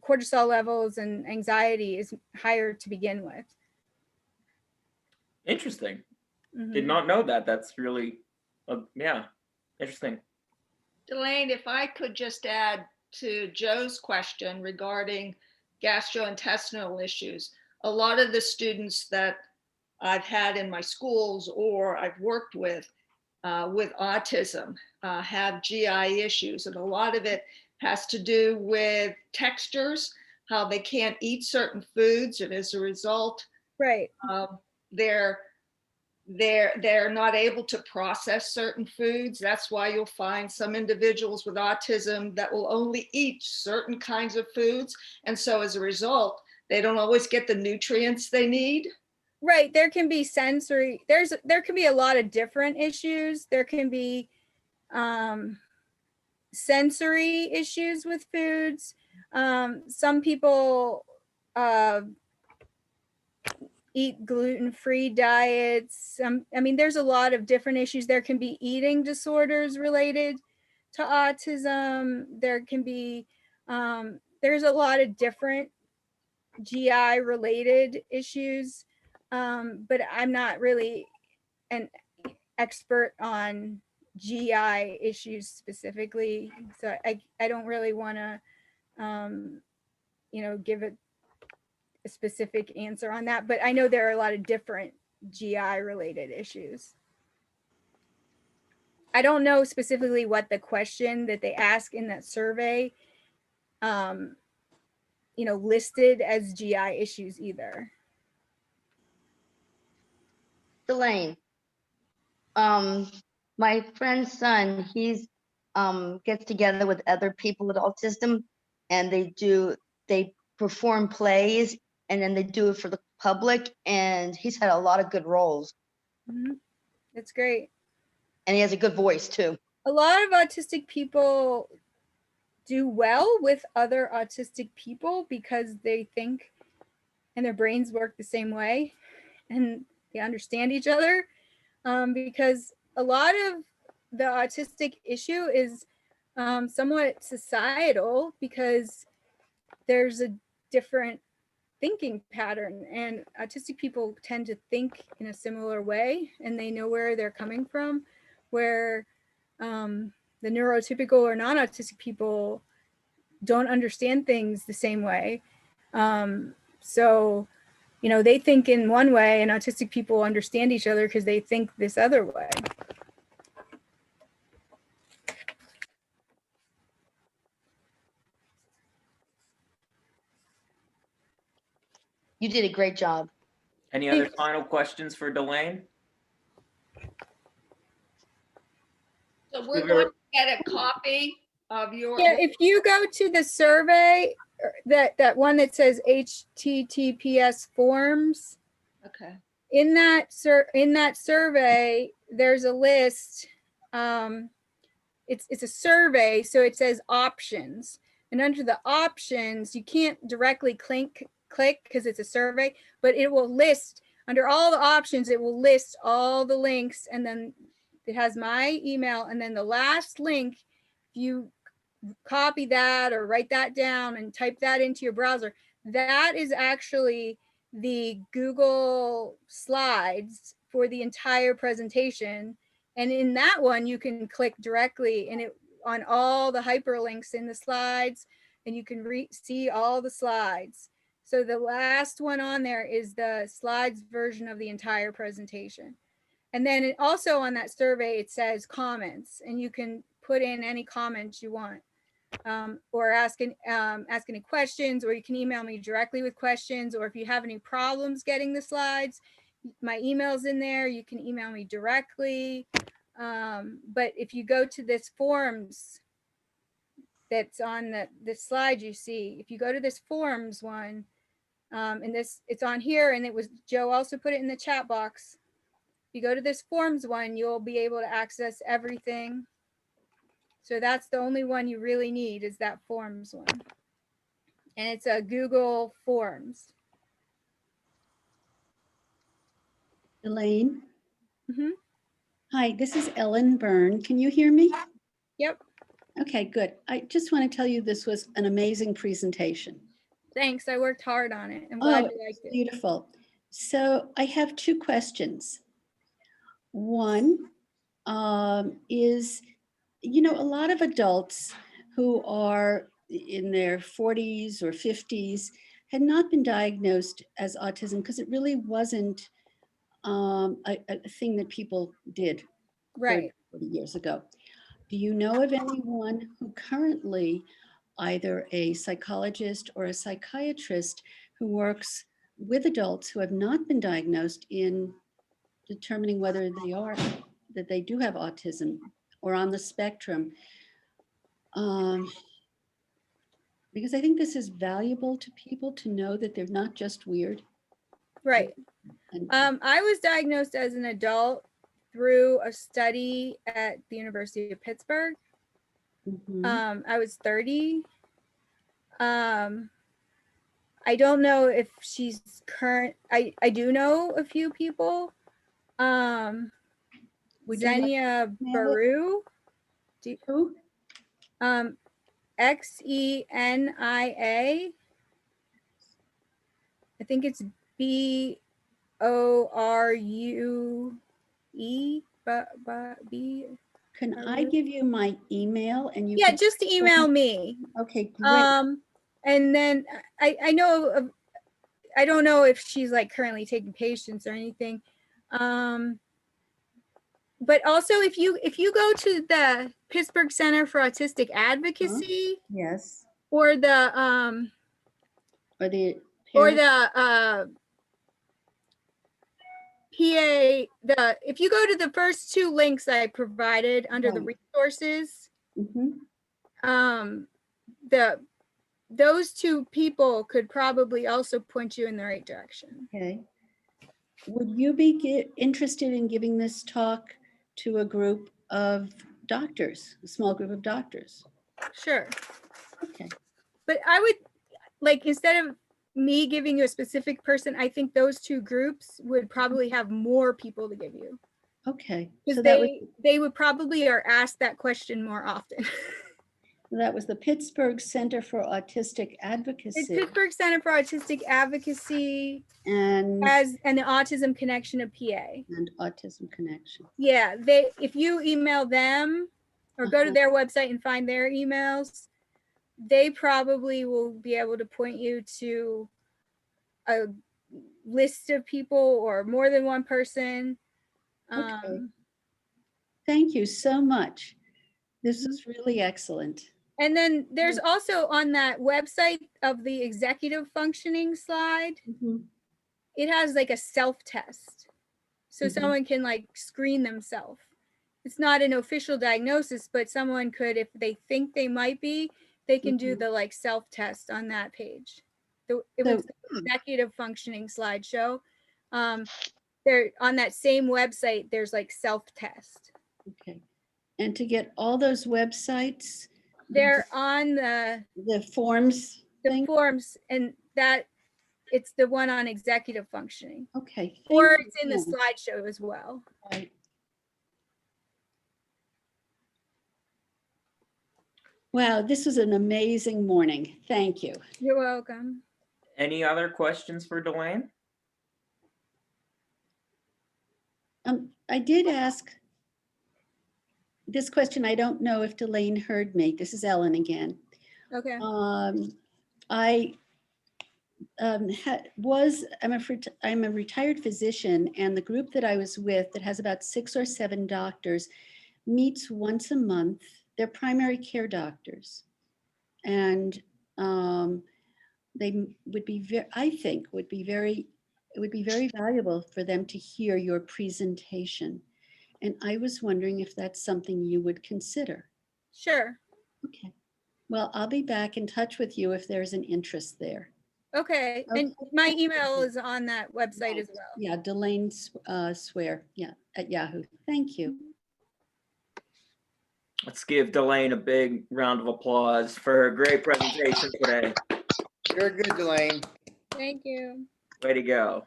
cortisol levels and anxiety is higher to begin with. Interesting. Mm-hmm. Did not know that. That's really, yeah, interesting. Delaine, if I could just add to Joe's question regarding gastrointestinal issues, a lot of the students that I've had in my schools or I've worked with autism have GI issues, and a lot of it has to do with textures, how they can't eat certain foods, and as a result, right, they're not able to process certain foods. That's why you'll find some individuals with autism that will only eat certain kinds of foods, and so as a result, they don't always get the nutrients they need. Right. There can be sensory, there can be a lot of different issues. There can be sensory issues with foods. Some people eat gluten-free diets. I mean, there's a lot of different issues. There can be eating disorders related to autism. There can be, there's a lot of different GI related issues. But I'm not really an expert on GI issues specifically. So I don't really want to, give it a specific answer on that, but I know there are a lot of different GI related issues. I don't know specifically what the question that they ask in that survey, listed as GI issues either. Delaine, my friend's son, he's gets together with other people with autism, and they perform plays, and then they do it for the public, and he's had a lot of good roles. Mm-hmm. That's great. And he has a good voice too. A lot of autistic people do well with other autistic people because they think and their brains work the same way and they understand each other, because a lot of the autistic issue is somewhat societal, because there's a different thinking pattern, and autistic people tend to think in a similar way, and they know where they're coming from, where the neurotypical or non-autistic people don't understand things the same way. So, you know, they think in one way, and autistic people understand each other because they think this other way. You did a great job. Any other final questions for Delaine? So we're going to get a copy of your. Yeah, if you go to the survey, that one that says HTTPS forms, Okay. in that survey, there's a list. It's a survey, so it says options, and under the options, you can't directly click because it's a survey, but it will list under all the options. It will list all the links, and then it has my email, and then the last link, if you copy that or write that down and type that into your browser, that is actually the Google slides for the entire presentation. And in that one, you can click directly and it on all the hyperlinks in the slides, and you can see all the slides. So the last one on there is the slides version of the entire presentation. And then it also on that survey, it says comments, and you can put in any comments you want. Or ask any questions, or you can email me directly with questions, or if you have any problems getting the slides, my email's in there, you can email me directly. But if you go to this forms that's on the slide you see, if you go to this forms one, and it's on here, and it was Joe also put it in the chat box. If you go to this forms one, you'll be able to access everything. So that's the only one you really need, is that forms one. And it's a Google Forms. Elaine? Mm-hmm. Hi, this is Ellen Byrne. Can you hear me? Yep. Okay, good. I just want to tell you this was an amazing presentation. Thanks. I worked hard on it. I'm glad Oh, you liked it. beautiful. So I have two questions. One is, you know, a lot of adults who are in their 40s or 50s had not been diagnosed as autism because it really wasn't a thing that people did 30, Right. 40 years ago. Do you know of anyone who currently, either a psychologist or a psychiatrist, who works with adults who have not been diagnosed in determining whether that they do have autism or on the spectrum? Because I think this is valuable to people to know that they're not just weird. Right. And I was diagnosed as an adult through a study at the University of Pittsburgh. mhm. I was 30. I don't know if she's current. I do know a few people. Would you like Xenia to know it? Baru. Who? Xenia. I think it's BORUE. Can I give you my email and you Yeah, can? just email me. Okay, great. And then I know of, I don't know if she's like currently taking patients or anything. But also if you go to the Pittsburgh Center for Autistic Advocacy, Yes. or the PA, if you go to the first two links I provided under the resources, Mhm. Those two people could probably also point you in the right direction. Okay. Would you be interested in giving this talk to a group of doctors, a small group of doctors? Sure. Okay. But I would, like, instead of me giving you a specific person, I think those two groups would probably have more people to give you. Okay. Because So they would probably are asked that question more often. that was the Pittsburgh Center for Autistic Advocacy. It's Pittsburgh Center for Autistic Advocacy and the Autism Connection of PA. And Autism Connection. Yeah, if you email them, or go to their website and find their emails, they probably will be able to point you to a list of people or more than one person. Okay. Thank you so much. This is really excellent. And then there's also on that website of the executive functioning slide, Mhm. it has like a self-test. So Mhm. someone can like screen themselves. It's not an official diagnosis, but someone could, if they think they might be, they can do Mhm. the like self-test on that page. It So- was the executive functioning slideshow. There on that same website, there's like self-test. Okay. And to get all those websites, They're on the forms thing? forms, and that it's the one on executive functioning, Okay. or thank you it's in the again. slideshow as well. Right. Wow, this was an amazing morning. Thank you. You're welcome. Any other questions for Delaine? I did ask this question. I don't know if Delaine heard me. This is Ellen again. Okay. I I'm a retired physician, and the group that I was with that has about 6 or 7 doctors meets once a month. They're primary care doctors. And they would be, I think, it would be very valuable for them to hear your presentation. And I was wondering if that's something you would consider. Sure. Okay. Well, I'll be back in touch with you if there's an interest there. Okay. And my email is on that website as well. Yeah, Delaine Swear, yeah, at Yahoo. Thank you. Let's give Delaine a big round of applause for her great presentation today. You're good, Delaine. Thank you. Way to go.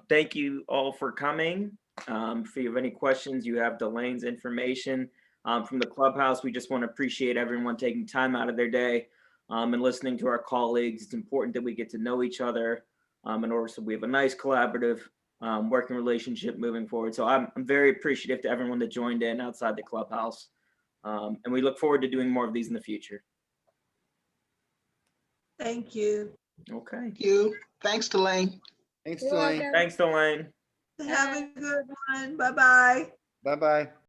Thank you all for coming. If you have any questions, you have Delaine's information from the clubhouse. We just want to appreciate everyone taking time out of their day and listening to our colleagues. It's important that we get to know each other in order so we have a nice collaborative working relationship moving forward. So I'm very appreciative to everyone that joined in outside the clubhouse. And we look forward to doing more of these in the future. Thank you. Okay. Thank you. Thanks, Delaine. Thanks, You're Delaine. welcome. Thanks, Delaine. Have a good one. Bye-bye. Bye-bye.